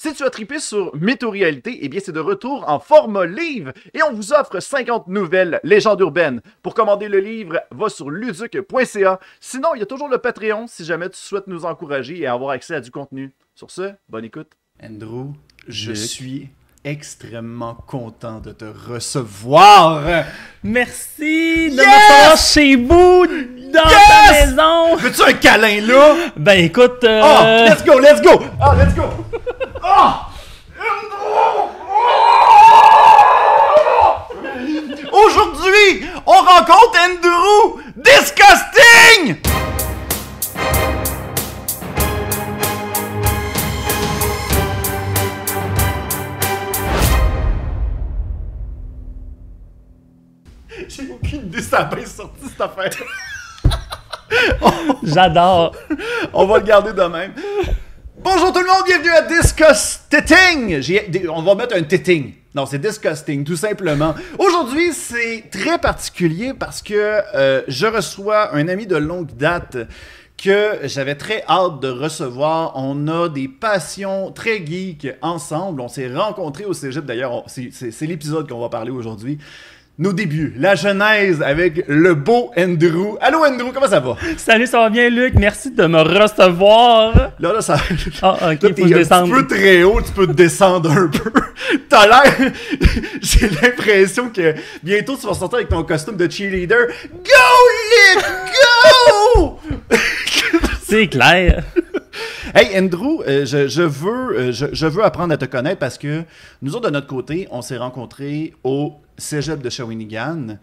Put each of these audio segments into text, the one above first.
Si tu as trippé sur Mytho-Réalité, eh bien c'est de retour en format livre et on vous offre 50 nouvelles légendes urbaines. Pour commander le livre, va sur luduc.ca. Sinon, il y a toujours le Patreon si jamais tu souhaites nous encourager et avoir accès à du contenu. Sur ce, bonne écoute. Andrew, je suis extrêmement content de te recevoir. Merci de me recevoir chez vous, dans ta maison. Veux-tu un câlin là? Ben écoute... Oh, let's go! Ah, let's go! Aujourd'hui, on rencontre Andrew Disgusting! J'ai aucune idée si ça a bien sorti cette affaire. J'adore. On va le garder de même. Bonjour tout le monde, bienvenue à Disgusting! On va mettre un titting. Non, c'est Disgusting, tout simplement. Aujourd'hui, c'est très particulier parce que je reçois un ami de longue date que j'avais très hâte de recevoir. On a des passions très geeks ensemble. On s'est rencontrés au cégep, d'ailleurs. C'est l'épisode qu'on va parler aujourd'hui. Nos débuts, la genèse avec le beau Andrew. Allô Andrew, comment ça va? Salut, ça va bien Luc? Merci de me recevoir. Là, ça... Ah, ok, là, faut t'es que je un descende. petit peu très haut, tu peux te descendre un peu. T'as l'air... J'ai l'impression que bientôt tu vas sortir avec ton costume de cheerleader. Go, Luc, go! C'est clair. Hey Andrew, je veux apprendre à te connaître parce que nous autres de notre côté, on s'est rencontrés au cégep de Shawinigan.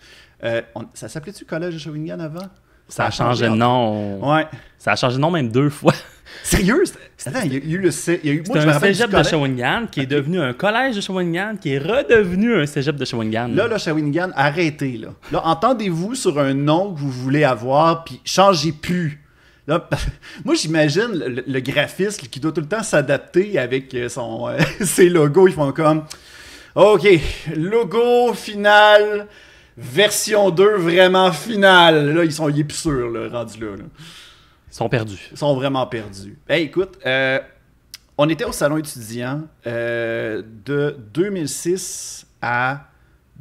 Ça s'appelait-tu collège de Shawinigan avant? Ça a changé de nom. Ouais. Ça a changé de nom même 2 fois. Sérieux? Attends, il y a eu le C'est un cégep de Shawinigan qui est devenu un collège de Shawinigan qui est redevenu un cégep de Shawinigan. Là, Shawinigan, arrêtez, là. Là, entendez-vous sur un nom que vous voulez avoir, puis changez plus. Là, moi, j'imagine le graphiste qui doit tout le temps s'adapter avec ses logos. Ils font comme, OK, logo final, version 2 vraiment finale. Là, il est plus sûr, là, rendu là. Ils sont perdus. Ils sont vraiment perdus. Hey, écoute, on était au salon étudiant de 2006 à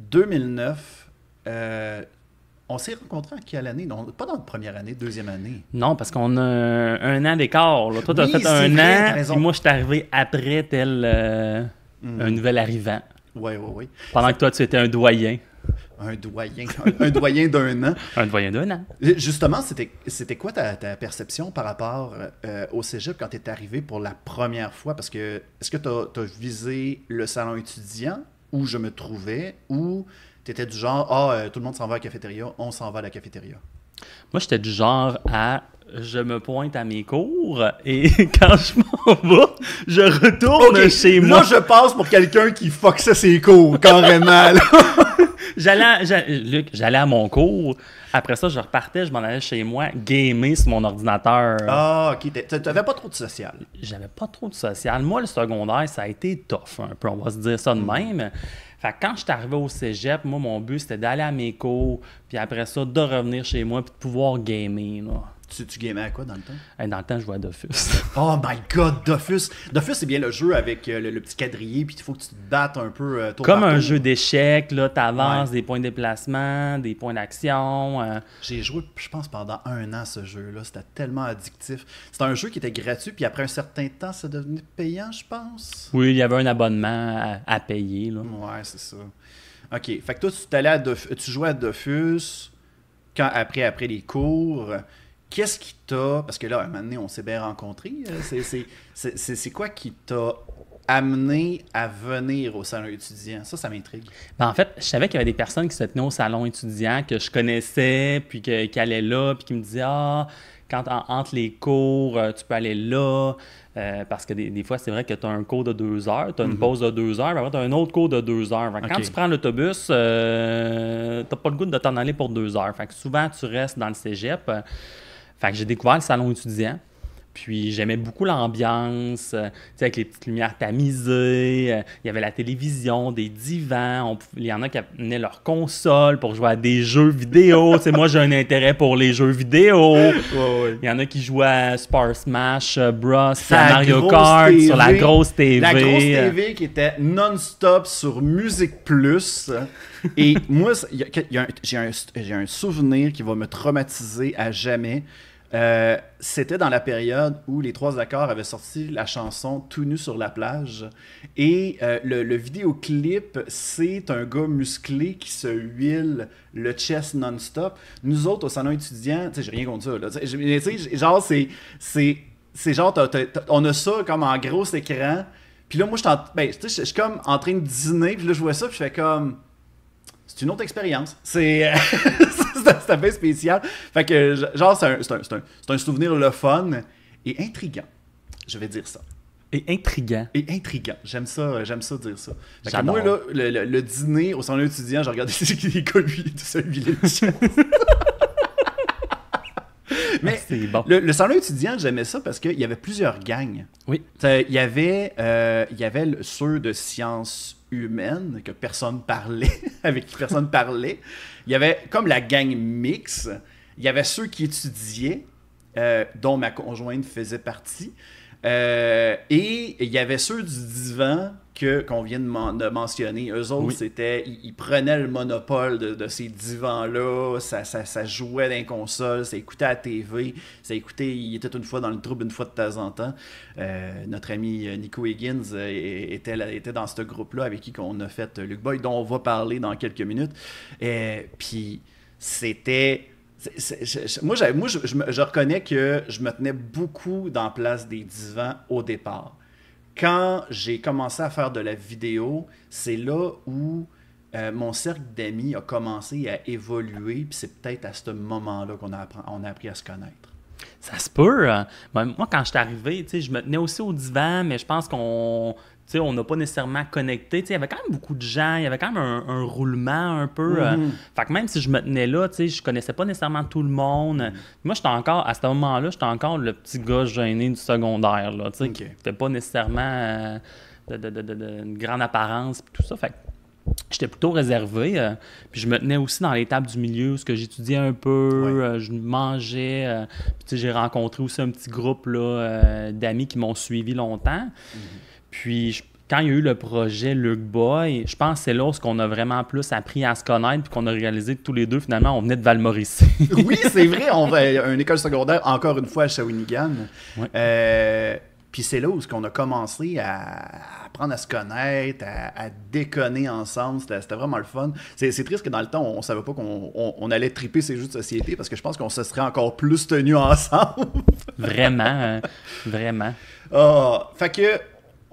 2009. On s'est rencontrés en quelle année? Non, pas dans la première année, deuxième année. Non, parce qu'on a un an d'écart. Là. Toi, t'as Oui, fait c'est un vrai, t'as an, raison. puis moi, je suis arrivé après tel un nouvel arrivant. Oui. Pendant que toi, tu étais un doyen. Un doyen, un doyen d'un an. Un doyen d'un an. Justement, c'était quoi ta perception par rapport au cégep quand tu es arrivé pour la première fois? Parce que, est-ce que tu as visé le salon étudiant où je me trouvais ou tu étais du genre, tout le monde s'en va à la cafétéria, on s'en va à la cafétéria? Moi, j'étais du genre à je me pointe à mes cours et quand je m'en vais, je retourne chez moi. Là, je passe pour quelqu'un qui fucksait ses cours, carrément. Là. J'allais à mon cours. Après ça, je repartais, je m'en allais chez moi, gamer sur mon ordinateur. Ah, OK. T'avais pas trop de social. J'avais pas trop de social. Moi, le secondaire, ça a été tough un peu, on va se dire ça de même. Fait que quand je suis arrivé au cégep, moi, mon but, c'était d'aller à mes cours, puis après ça, de revenir chez moi, puis de pouvoir gamer, là. Tu gamais à quoi dans le temps? Dans le temps, je jouais à Dofus. Oh my God, Dofus! Dofus, c'est bien le jeu avec le petit quadrillé, puis il faut que tu te battes un peu tour Comme par un tour. jeu d'échecs, là, t'avances des points de déplacement, des points d'action. J'ai joué, je pense, pendant 1 an ce jeu-là. C'était tellement addictif. C'était un jeu qui était gratuit, puis après un certain temps, ça devenait payant, je pense. Oui, il y avait un abonnement à payer, là. Ouais, c'est ça. OK. Fait que toi, tu jouais à Dofus après les cours. Qu'est-ce qui t'a... Parce que là, un moment donné, on s'est bien rencontrés. C'est quoi qui t'a amené à venir au salon étudiant? Ça m'intrigue. Ben, en fait, je savais qu'il y avait des personnes qui se tenaient au salon étudiant que je connaissais, puis qui allaient là, puis qui me disaient « Ah, entre les cours, tu peux aller là. » Parce que des fois, c'est vrai que tu as un cours de 2 heures, tu as une pause de 2 heures, puis après, tu as un autre cours de 2 heures. Fait que quand tu prends l'autobus, tu n'as pas le goût de t'en aller pour 2 heures. Fait que souvent, tu restes dans le cégep. Fait que j'ai découvert le salon étudiant. Puis j'aimais beaucoup l'ambiance, tu sais, avec les petites lumières tamisées. Il y avait la télévision, des divans. Il y en a qui amenaient leur console pour jouer à des jeux vidéo. Tu sais, moi, j'ai un intérêt pour les jeux vidéo. Ouais. Il y en a qui jouaient à Super Smash Bros, puis La à Mario grosse Kart TV, sur la grosse TV. La grosse TV qui était non-stop sur Musique Plus. Et moi, j'ai un souvenir qui va me traumatiser à jamais. C'était dans la période où les Trois Accords avaient sorti la chanson Tout nu sur la plage. Et le vidéoclip, c'est un gars musclé qui se huile le chest non-stop. Nous autres, au salon étudiant, tu sais, j'ai rien contre ça. Là, tu sais, genre, c'est genre, on a ça comme en gros écran. Puis là, moi, je suis comme en train de dîner. Puis là, je vois ça. Puis je fais comme... C'est une autre expérience. C'est un peu spécial. Fait que, genre, c'est un souvenir le fun et intriguant. Je vais dire ça. Et intriguant. Et intriguant. J'aime ça dire ça. Fait que J'adore. moi, là, le dîner au salon étudiant, j'ai regardé les gars, lui, tout ça, huilé le chest. Mais C'est bon. le salon étudiant, j'aimais ça parce qu'il y avait plusieurs gangs. Oui. Il y avait ceux de sciences humaines que personne parlait, avec qui personne parlait. Il y avait comme la gang mix. Il y avait ceux qui étudiaient, dont ma conjointe faisait partie. Et il y avait ceux du divan qu'on vient de mentionner. Eux autres, Oui. ils prenaient le monopole de ces divans-là. Ça jouait dans les consoles, ça écoutait à la TV. Il était une fois dans le trouble, une fois de temps en temps. Notre ami Nico Higgins était dans ce groupe-là avec qui on a fait Luke Boy, dont on va parler dans quelques minutes. Puis c'était... Moi, je reconnais que je me tenais beaucoup dans la place des divans au départ. Quand j'ai commencé à faire de la vidéo, c'est là où mon cercle d'amis a commencé à évoluer. Puis c'est peut-être à ce moment-là qu'on a appris à se connaître. Ça se peut. Moi, quand je suis arrivé, tu sais, je me tenais aussi au divan, mais je pense qu'on n'a pas nécessairement connecté. Tu sais, il y avait quand même beaucoup de gens, il y avait quand même un roulement un peu. Fait que même si je me tenais là, tu sais, je connaissais pas nécessairement tout le monde. Moi, à ce moment-là, j'étais encore le petit gars gêné du secondaire, là, tu sais, qui n'était pas nécessairement une grande apparence, puis tout ça. Fait que j'étais plutôt réservé. Puis je me tenais aussi dans les tables du milieu, où j'étudiais un peu, je mangeais. Puis j'ai rencontré aussi un petit groupe là, d'amis qui m'ont suivi longtemps. Puis quand il y a eu le projet Luke Boy, je pense que c'est là où on a vraiment plus appris à se connaître puis qu'on a réalisé que tous les deux, finalement, on venait de Val-Mauricie. Oui, c'est vrai. On va à une école secondaire, encore une fois, à Shawinigan. Ouais. Puis c'est là où on a commencé à apprendre à se connaître, à déconner ensemble. C'était vraiment le fun. C'est triste que dans le temps, on savait pas qu'on allait triper ces jeux de société parce que je pense qu'on se serait encore plus tenus ensemble. Vraiment, vraiment. Fait que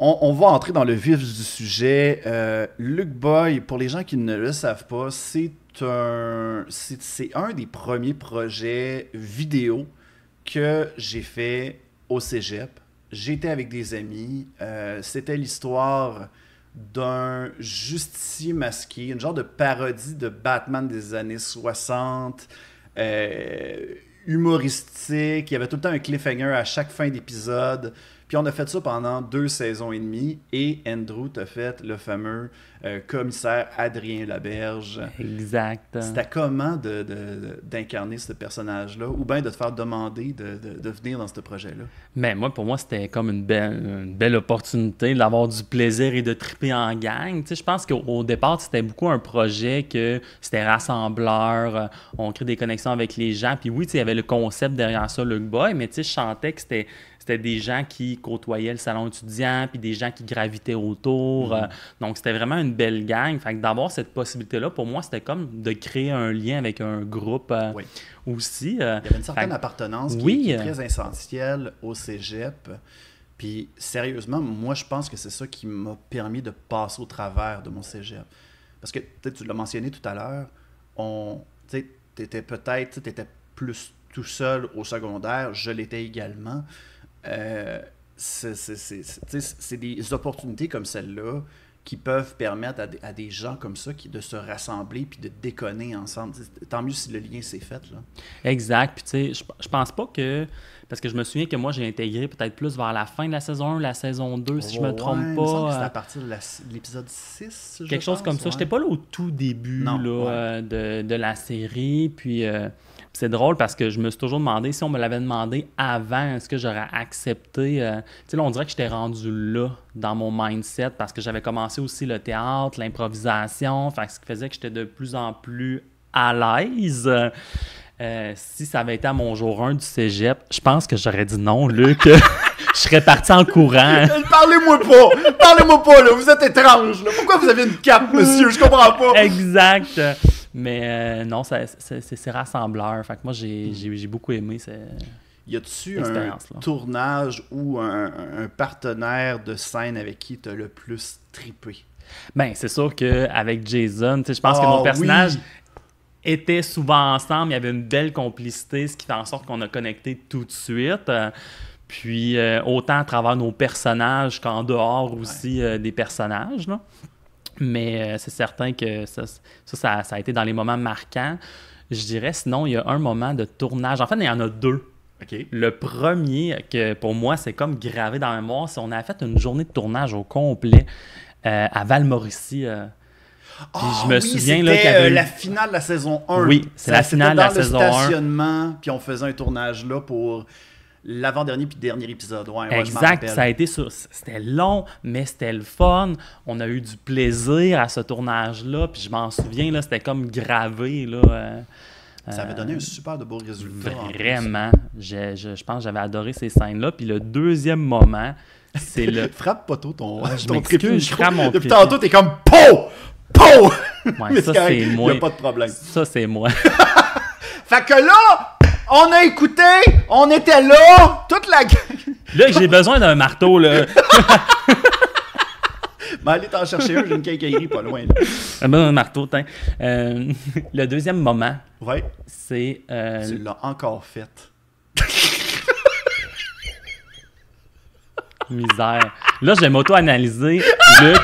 on va entrer dans le vif du sujet. Luke Boy, pour les gens qui ne le savent pas, c'est un des premiers projets vidéo que j'ai fait au cégep. J'étais avec des amis. C'était l'histoire d'un justicier masqué, une genre de parodie de Batman des années 60, humoristique. Il y avait tout le temps un cliffhanger à chaque fin d'épisode. Puis on a fait ça pendant 2 saisons et demie. Et Andrew t'a fait le fameux commissaire Adrien Laberge. Exact. C'était comment d'incarner ce personnage-là ou bien de te faire demander de venir dans ce projet-là? Mais pour moi, c'était comme une belle opportunité d'avoir du plaisir et de triper en gang. Tu sais, je pense qu'au départ, c'était beaucoup un projet que c'était rassembleur, on crée des connexions avec les gens. Puis oui, tu sais, il y avait le concept derrière ça, Luke Boy, mais tu sais, je sentais que c'était des gens qui côtoyaient le salon étudiant, puis des gens qui gravitaient autour. Donc, c'était vraiment une belle gang. Fait que d'avoir cette possibilité-là, pour moi, c'était comme de créer un lien avec un groupe aussi. Il y avait une certaine appartenance qui est très essentielle au cégep. Puis, sérieusement, moi, je pense que c'est ça qui m'a permis de passer au travers de mon cégep. Parce que, tu l'as mentionné tout à l'heure, tu étais plus tout seul au secondaire, je l'étais également. c'est des opportunités comme celle-là qui peuvent permettre à des gens comme ça de se rassembler puis de déconner ensemble. Tant mieux si le lien s'est fait, là. Exact. Puis tu sais, je pense pas que... Parce que je me souviens que moi, j'ai intégré peut-être plus vers la fin de la saison 1, la saison 2, si je me trompe Il me semble que pas. c'était à partir de l'épisode 6, Quelque chose comme ça. J'étais pas là au tout début de la série. Puis c'est drôle parce que je me suis toujours demandé, si on me l'avait demandé avant, est-ce que j'aurais accepté... tu sais, là, on dirait que j'étais rendu là dans mon mindset parce que j'avais commencé aussi le théâtre, l'improvisation, ce qui faisait que j'étais de plus en plus à l'aise. Si ça avait été à mon jour 1 du cégep, je pense que j'aurais dit non, Luc. Je serais parti en courant. Parlez-moi pas, là! Vous êtes étrange, là! Pourquoi vous avez une cape, monsieur? Je comprends pas! Exact! Mais non, c'est rassembleur. Fait que moi, j'ai beaucoup aimé Y a-tu un tournage ou un partenaire de scène avec qui t'as le plus trippé? Ben, c'est sûr qu'avec Jason, je pense que nos personnages étaient souvent ensemble. Il y avait une belle complicité, ce qui fait en sorte qu'on a connecté tout de suite. Puis, autant à travers nos personnages qu'en dehors aussi des personnages, là. Mais c'est certain que ça a été dans les moments marquants. Je dirais, sinon, il y a un moment de tournage. En fait, il y en a deux. Okay. Le premier, que pour moi, c'est comme gravé dans la mémoire, c'est qu'on a fait une journée de tournage au complet à Val-Mauricie. Puis je me souviens là, qu'il y avait la finale de la saison 1. Oui, c'est la finale de la saison 1. C'était dans le stationnement, puis on faisait un tournage là pour l'avant-dernier puis dernier épisode. Exact, ça a été c'était long, mais c'était le fun. On a eu du plaisir à ce tournage-là, puis je m'en souviens, là, c'était comme gravé, là. Ça avait donné un super de beau résultat. Vraiment. Je pense que j'avais adoré ces scènes-là. Puis le deuxième moment, c'est le... Frappe pas trop ton m'excuse, je frappe mon Depuis tantôt, t'es comme « POW! POW! » Ouais, ça, c'est moi. Il n'y a pas de problème. Ça, c'est moi. Fait que là, on a écouté, on était là, toute la... Là, j'ai besoin d'un marteau, là. Mais allez t'en chercher un, j'ai une quincaillerie pas loin. J'ai besoin d'un marteau, tiens. Le deuxième moment, c'est... Tu l'as encore fait. Misère. Là, je vais m'auto-analyser, Luc.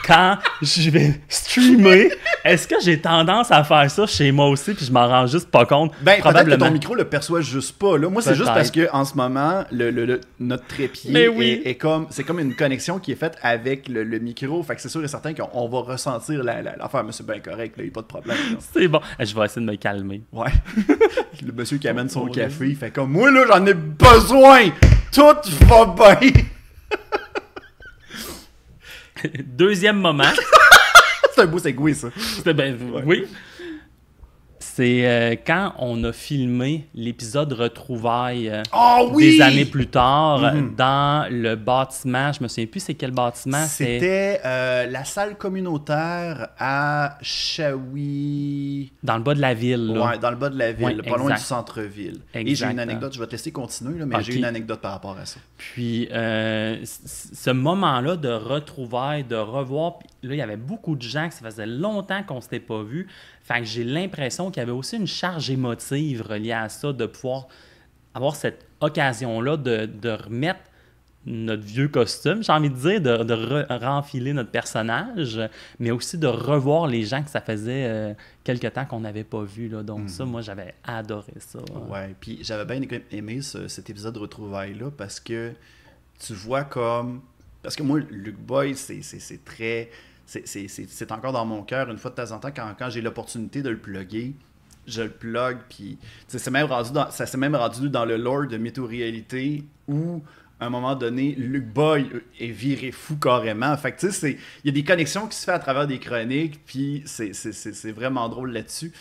Quand je vais streamer, est-ce que j'ai tendance à faire ça chez moi aussi, puis je m'en rends juste pas compte? Ben, probablement. Peut-être que ton micro le perçoit juste pas. Là. Moi, c'est juste parce que en ce moment, notre trépied est comme... C'est comme une connexion qui est faite avec le micro. Fait que c'est sûr et certain qu'on va ressentir l'affaire. Mais c'est bien correct, il n'y a pas de problème. C'est bon. Je vais essayer de me calmer. Ouais. Le monsieur qui amène son café, il fait comme... Moi, là, j'en ai besoin! Tout va bien! Deuxième moment. C'est un beau segway, ça. Oui. C'est quand on a filmé l'épisode Retrouvailles des années plus tard dans le bâtiment. Je me souviens plus c'est quel bâtiment. C'était la salle communautaire à Shawi. Dans le bas de la ville. Là. Ouais, dans le bas de la ville, pas loin du centre-ville. Exact. Et j'ai une anecdote, je vais te laisser continuer, là, mais j'ai une anecdote par rapport à ça. Puis ce moment-là de retrouvailles, de revoir, là, il y avait beaucoup de gens que ça faisait longtemps qu'on ne s'était pas vus. Fait que j'ai l'impression qu'il y avait aussi une charge émotive reliée à ça, de pouvoir avoir cette occasion-là de remettre notre vieux costume, j'ai envie de dire, de renfiler notre personnage, mais aussi de revoir les gens que ça faisait quelque temps qu'on n'avait pas vus. Là. Donc ça, moi, j'avais adoré ça. Ouais, puis j'avais bien aimé cet épisode de retrouvailles-là parce que tu vois comme... Parce que moi, Luc Boy, c'est très... C'est encore dans mon cœur. Une fois de temps en temps, quand j'ai l'opportunité de le plugger, je le plug. Puis ça s'est même rendu dans le lore de Mytho-Réalité où, à un moment donné, Luc Boy est viré fou carrément. Fait que tu sais, il y a des connexions qui se font à travers des chroniques. Puis c'est vraiment drôle là-dessus.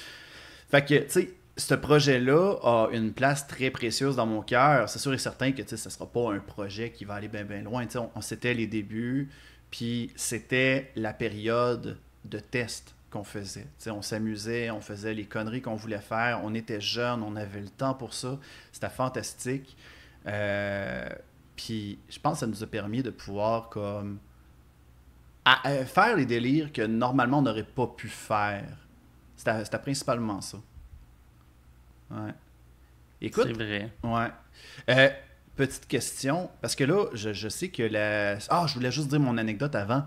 Fait que, tu sais, ce projet-là a une place très précieuse dans mon cœur. C'est sûr et certain que ça ne sera pas un projet qui va aller bien loin. C'était les débuts. Puis c'était la période de test qu'on faisait. T'sais, on s'amusait, on faisait les conneries qu'on voulait faire. On était jeunes, on avait le temps pour ça. C'était fantastique. Puis je pense que ça nous a permis de pouvoir comme faire les délires que normalement on n'aurait pas pu faire. C'était principalement ça. Ouais. Écoute. C'est vrai. Ouais. petite question, parce que là, je sais que la... Ah, je voulais juste dire mon anecdote avant.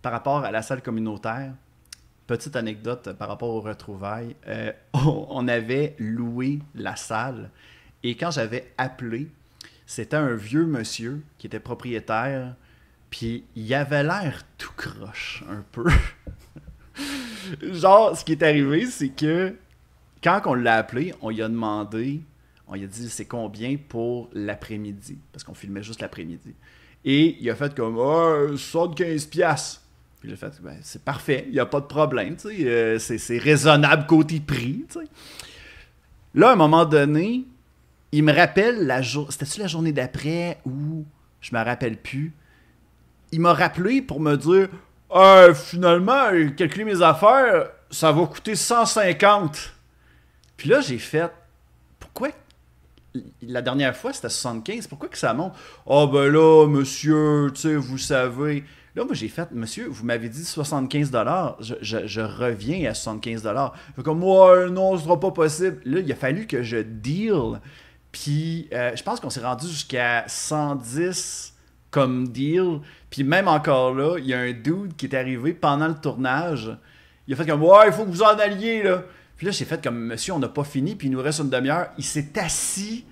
Par rapport à la salle communautaire, petite anecdote par rapport aux retrouvailles, on avait loué la salle et quand j'avais appelé, c'était un vieux monsieur qui était propriétaire, puis il avait l'air tout croche un peu. Genre, ce qui est arrivé, c'est que quand on l'a appelé, on lui a demandé, on lui a dit c'est combien pour l'après-midi, parce qu'on filmait juste l'après-midi. Et il a fait comme 75$. Puis j'ai fait, ben, c'est parfait, il n'y a pas de problème, tu sais, c'est raisonnable côté prix, tu sais. Là, à un moment donné, il me rappelle c'était-tu la journée d'après ou je me rappelle plus. Il m'a rappelé pour me dire finalement, calculer mes affaires, ça va coûter 150. Puis là, j'ai fait pourquoi la dernière fois c'était 75, pourquoi que ça monte? Ah ben là, monsieur, tu sais, vous savez. Là, moi, j'ai fait, monsieur, vous m'avez dit 75$, je reviens à 75$. Fait comme, ouais, non, ce sera pas possible. Là, il a fallu que je deal. Puis, je pense qu'on s'est rendu jusqu'à 110 comme deal. Puis, même encore là, il y a un dude qui est arrivé pendant le tournage. Il a fait comme, ouais, il faut que vous en alliez, là. Puis là, j'ai fait comme, monsieur, on n'a pas fini, puis il nous reste une demi-heure. Il s'est assis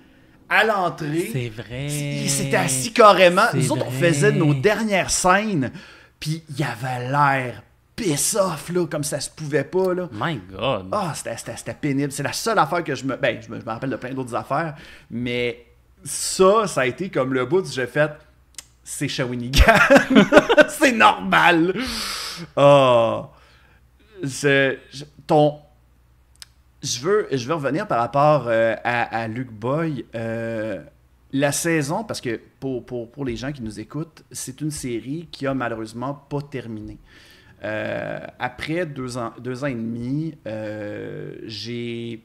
à l'entrée. C'est vrai. Il s'était assis carrément. Nous autres, on faisait nos dernières scènes, puis il avait l'air piss-off, là, comme ça se pouvait pas, là. My God. Ah, c'était pénible. C'est la seule affaire que je me rappelle de plein d'autres affaires, mais ça a été comme le bout où j'ai fait, c'est Shawinigan. C'est normal. Ah. Je veux revenir par rapport à Luke Boy. La saison, parce que pour les gens qui nous écoutent, c'est une série qui a malheureusement pas terminé. Après 2 ans et demi, j'ai...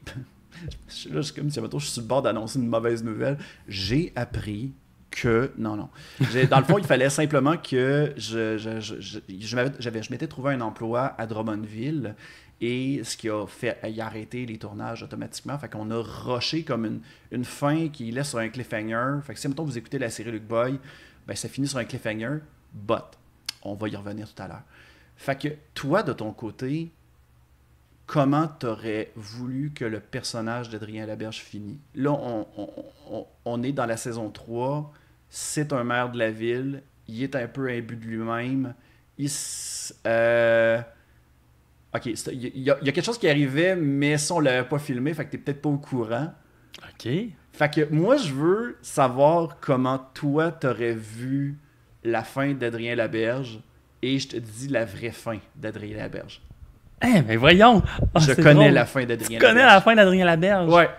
Là, c'est comme si je suis sur le bord d'annoncer une mauvaise nouvelle. J'ai appris que... Non. Dans le fond, il fallait simplement que je m'étais trouvé un emploi à Drummondville. Et ce qui a fait arrêter les tournages automatiquement. Fait qu'on a rushé comme une fin qui laisse sur un cliffhanger. Fait que si, mettons, vous écoutez la série Luke Boy, ben ça finit sur un cliffhanger, but on va y revenir tout à l'heure. Fait que toi, de ton côté, comment t'aurais voulu que le personnage d'Adrien Laberge finisse? Là, on est dans la saison 3, c'est un maire de la ville, il est un peu imbu de lui-même, OK, il y a quelque chose qui arrivait, mais ça, on l'avait pas filmé, fait que t'es peut-être pas au courant. OK. Fait que moi, je veux savoir comment toi, t'aurais vu la fin d'Adrien Laberge, et je te dis la vraie fin d'Adrien Laberge. Mais voyons! Oh, je connais drôle. la fin d'Adrien Laberge. Tu connais la fin d'Adrien Laberge? Ouais.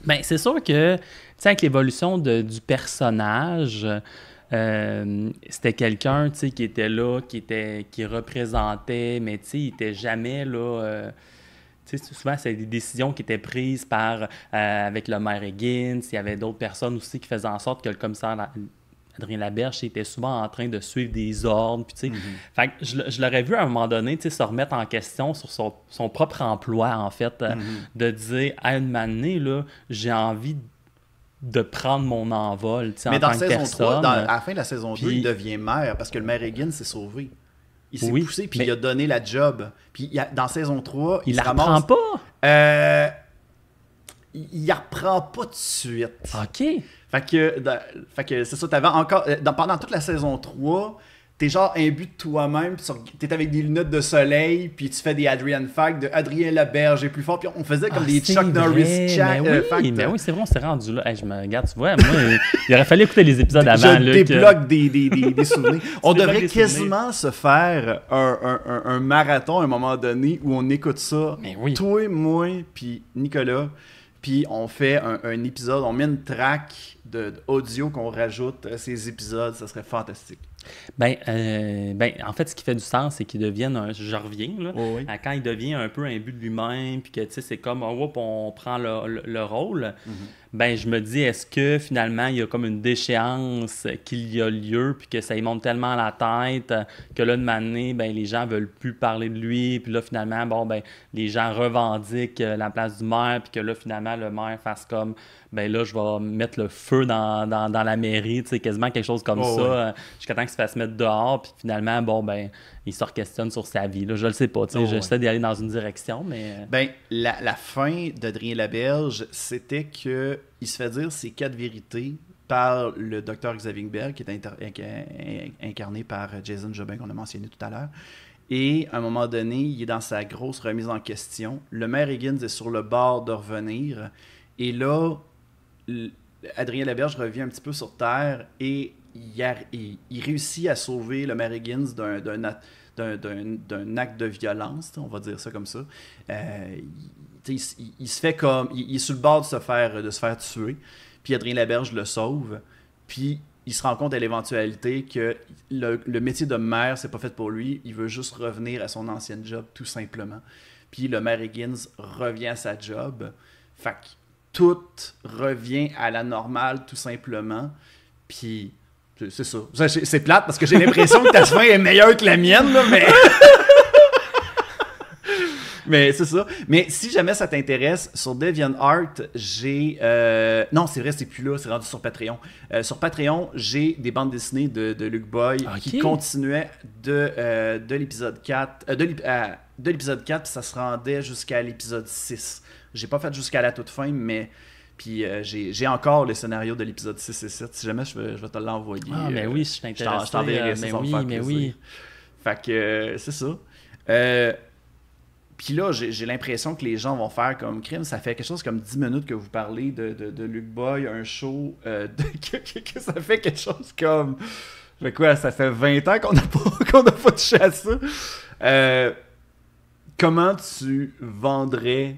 Ben, c'est sûr que, tu sais, avec l'évolution du personnage... c'était quelqu'un, tu sais, qui était là, qui représentait, mais tu sais, il était jamais là. Tu sais, souvent, c'est des décisions qui étaient prises avec le maire Higgins. Il y avait d'autres personnes aussi qui faisaient en sorte que le commissaire Adrien Laberge était souvent en train de suivre des ordres. Puis, tu sais, fait que je l'aurais vu à un moment donné, tu sais, se remettre en question sur son propre emploi, en fait, de dire, à une année, là, j'ai envie de prendre mon envol, tu sais, en tant que personne. Mais dans saison 3, à la fin de la saison 2, il devient maire parce que le maire Higgins s'est sauvé. Il s'est poussé, puis il a donné la job. Puis dans saison 3, il la reprend pas? Il la reprend pas tout de suite. OK. Fait que c'est ça, t'avais encore... pendant toute la saison 3... T'es genre imbu de toi-même, t'es avec des lunettes de soleil, puis tu fais des Adrian Facts de Adrien Laberge est plus fort, puis on faisait comme des Chuck Norris facts. Mais oui, c'est vrai, on s'est rendu là. Hey, je me regarde, tu vois, moi, il aurait fallu écouter les épisodes avant. Je débloque des souvenirs. On devrait quasiment se faire un marathon à un moment donné où on écoute ça. Mais oui. Toi, moi, puis Nicolas, puis on fait un épisode, on met une track d'audio qu'on rajoute à ces épisodes, ça serait fantastique. Ben, en fait, ce qui fait du sens, c'est qu'il devienne je reviens, là, à quand il devient un peu imbu de lui-même, puis que, tu sais, c'est comme, on prend le rôle. ben je me dis, est-ce que finalement il y a comme une déchéance qu'il y a lieu, puis que ça y monte tellement à la tête que là, de m'amener, ben les gens veulent plus parler de lui, puis là, finalement, bon, ben les gens revendiquent la place du maire, puis que là, finalement, le maire fasse comme, ben là, je vais mettre le feu dans la mairie, tu sais, quasiment quelque chose comme ça, jusqu'à temps qu'il se fasse mettre dehors, puis finalement, bon, ben, il se questionne sur sa vie, là, je le sais pas, tu sais, j'essaie d'y aller dans une direction, mais... Ben, la fin d'Adrien Laberge, c'était que il se fait dire ses 4 vérités par le docteur Xavier Berg, qui est incarné par Jason Jobin, qu'on a mentionné tout à l'heure. Et à un moment donné, il est dans sa grosse remise en question. Le maire Higgins est sur le bord de revenir. Et là, Adrien Laberge revient un petit peu sur terre et il réussit à sauver le maire Higgins d'un acte de violence, on va dire ça comme ça. Il se fait comme... Il est sur le bord de se faire tuer. Puis Adrien Laberge le sauve. Puis il se rend compte à l'éventualité que le métier de maire, c'est pas fait pour lui. Il veut juste revenir à son ancien job, tout simplement. Puis le maire Higgins revient à sa job. Fait que tout revient à la normale, tout simplement. Puis c'est ça. C'est plate parce que j'ai l'impression que ta fin est meilleure que la mienne, là, mais... Mais c'est ça. Mais si jamais ça t'intéresse, sur DeviantArt, j'ai... Non, c'est vrai, c'est plus là, c'est rendu sur Patreon. Sur Patreon, j'ai des bandes dessinées de Luc Boy qui continuaient de l'épisode 4. De l'épisode 4, puis ça se rendait jusqu'à l'épisode 6. J'ai pas fait jusqu'à la toute fin, mais... Puis j'ai encore le scénario de l'épisode 6 et 7. Si jamais je vais te l'envoyer. Ah, mais oui, je t'intéresse. Je t'enverrai ça. Mais oui. Fait que c'est ça. Puis là, j'ai l'impression que les gens vont faire comme crime. Ça fait quelque chose comme 10 minutes que vous parlez de Luc Boy, un show. Que ça fait quelque chose comme... Fait quoi, ça fait 20 ans qu'on n'a pas touché à ça. Comment tu vendrais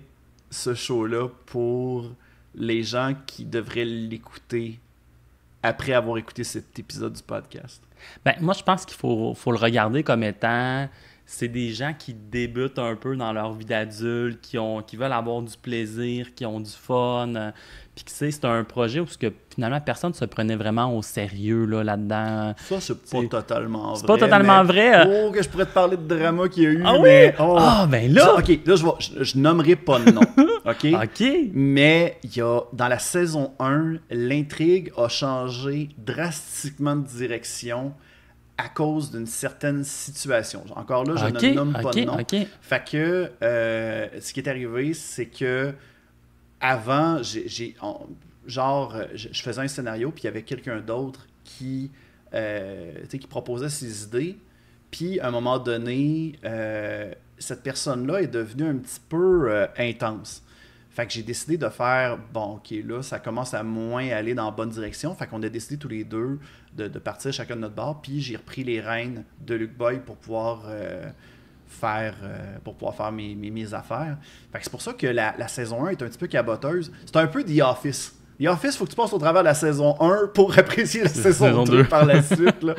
ce show-là pour les gens qui devraient l'écouter après avoir écouté cet épisode du podcast? Ben, moi, je pense qu'il faut le regarder comme étant... C'est des gens qui débutent un peu dans leur vie d'adulte, qui veulent avoir du plaisir, qui ont du fun. Puis, tu sais, c'est un projet où finalement, personne ne se prenait vraiment au sérieux là-dedans. Ça, c'est pas totalement vrai. C'est pas totalement vrai. Oh, que je pourrais te parler de drama qu'il y a eu. Ah mais, oui? Ah, ben là! Ça, OK, là, je nommerai pas de nom. OK? OK. Mais dans la saison 1, l'intrigue a changé drastiquement de direction à cause d'une certaine situation. Encore là, je ne nomme pas de nom. Fait que ce qui est arrivé, c'est que avant, je faisais un scénario, puis il y avait quelqu'un d'autre qui proposait ses idées. Puis à un moment donné, cette personne-là est devenue un petit peu intense. Fait que j'ai décidé de faire, bon, OK, là, ça commence à moins aller dans la bonne direction. Fait qu'on a décidé tous les deux de partir chacun de notre bord. Puis j'ai repris les rênes de Luc Boy pour pouvoir faire mes affaires. Fait que c'est pour ça que la saison 1 est un petit peu caboteuse. C'est un peu The Office. The Office, il faut que tu passes au travers de la saison 1 pour apprécier la saison 2 par la suite. Là.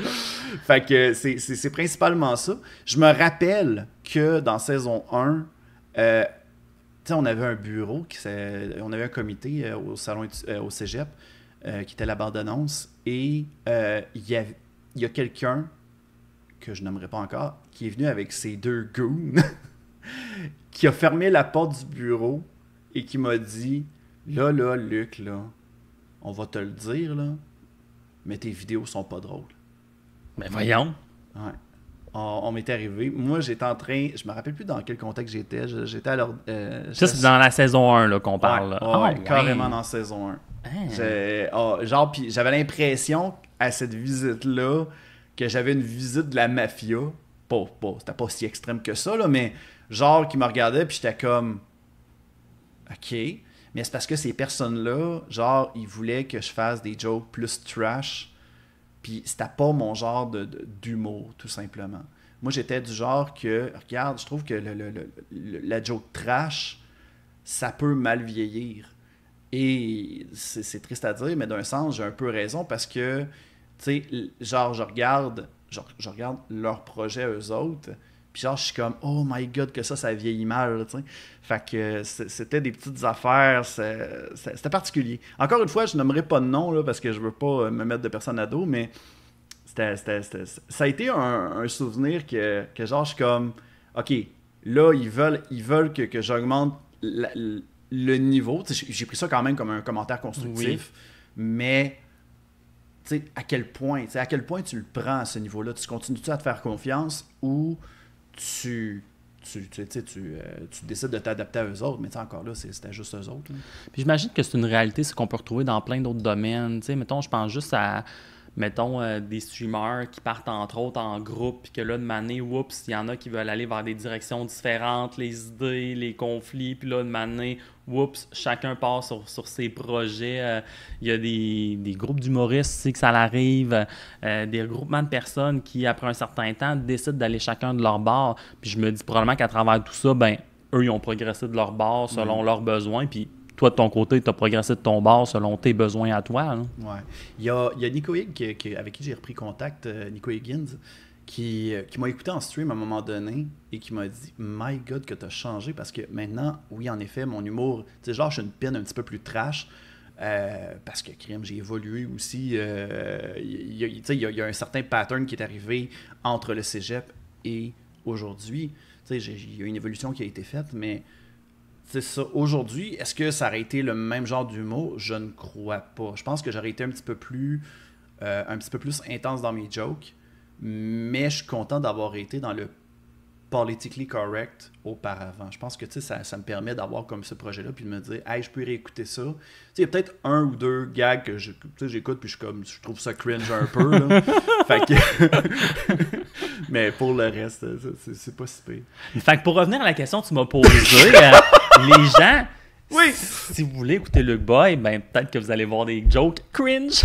Fait que c'est principalement ça. Je me rappelle que dans saison 1... on avait un bureau, on avait un comité au salon au cégep qui était la bande-annonce et il y a quelqu'un que je nommerai pas encore qui est venu avec ses 2 goons qui a fermé la porte du bureau et qui m'a dit là Luc, là, on va te le dire là, mais tes vidéos sont pas drôles. Mais voyons. Ouais. On m'était arrivé. Moi, j'étais en train... Je me rappelle plus dans quel contexte j'étais. J'étais à l'heure... Ça, c'est dans la saison 1 là, qu'on parle. Ouais, carrément dans la saison 1. Puis j'avais l'impression, à cette visite-là, que j'avais une visite de la mafia. C'était pas si extrême que ça, là, mais genre qui me regardait, puis j'étais comme... OK. Mais c'est parce que ces personnes-là, genre, ils voulaient que je fasse des jokes plus trash. Puis c'était pas mon genre d'humour, tout simplement. Moi, j'étais du genre que, regarde, je trouve que la joke trash, ça peut mal vieillir. Et c'est triste à dire, mais d'un sens, j'ai un peu raison parce que, tu sais, genre, je regarde leur projet eux autres, Puis genre, je suis comme, oh my god, que ça vieillit mal, tu sais. Fait que c'était des petites affaires, c'était particulier. Encore une fois, je nommerai pas de nom, là, parce que je veux pas me mettre de personne à dos, mais ça a été un souvenir que genre, je suis comme, ok, là, ils veulent que j'augmente le niveau. T'sais, j'ai pris ça quand même comme un commentaire constructif, mais t'sais, à quel point tu le prends à ce niveau-là? Tu continues-tu à te faire confiance ou tu décides de t'adapter à eux autres, mais encore là, c'était juste eux autres. Là. Puis j'imagine que c'est une réalité, c'est qu'on peut retrouver dans plein d'autres domaines. Tu sais, mettons, je pense juste à des streamers qui partent entre autres en groupe, puis que là, de manée, oups, il y en a qui veulent aller vers des directions différentes, les idées, les conflits, puis là, de manée, oups, chacun part sur ses projets. Il y a des groupes d'humoristes, tu sais, que ça arrive, des regroupements de personnes qui, après un certain temps, décident d'aller chacun de leur bord. Puis je me dis probablement qu'à travers tout ça, ben eux, ils ont progressé de leur bord selon leurs besoins, puis toi, de ton côté, tu as progressé de ton bord selon tes besoins à toi. Là. Ouais. Il y a Nico Higg avec qui j'ai repris contact, Nico Higgins, qui m'a écouté en stream à un moment donné et qui m'a dit « My God, que tu as changé parce que maintenant, oui, en effet, mon humour, tu sais, genre, je suis une pine un petit peu plus trash parce que, crime, j'ai évolué aussi. Il y a un certain pattern qui est arrivé entre le cégep et aujourd'hui. Tu sais, il y a une évolution qui a été faite, mais... C'est ça. Aujourd'hui, est-ce que ça aurait été le même genre d'humour? Je ne crois pas. Je pense que j'aurais été un petit peu plus intense dans mes jokes, mais je suis content d'avoir été dans le politically correct auparavant. Je pense que ça me permet d'avoir comme ce projet-là puis de me dire, hey, je peux réécouter ça. Il y a peut-être un ou deux gags que j'écoute puis je trouve ça cringe un peu. Là. Fait que... mais pour le reste, c'est pas si pire. Fait que pour revenir à la question que tu m'as posée, les gens, oui. Si vous voulez écouter Luc Boy, ben peut-être que vous allez voir des jokes cringe.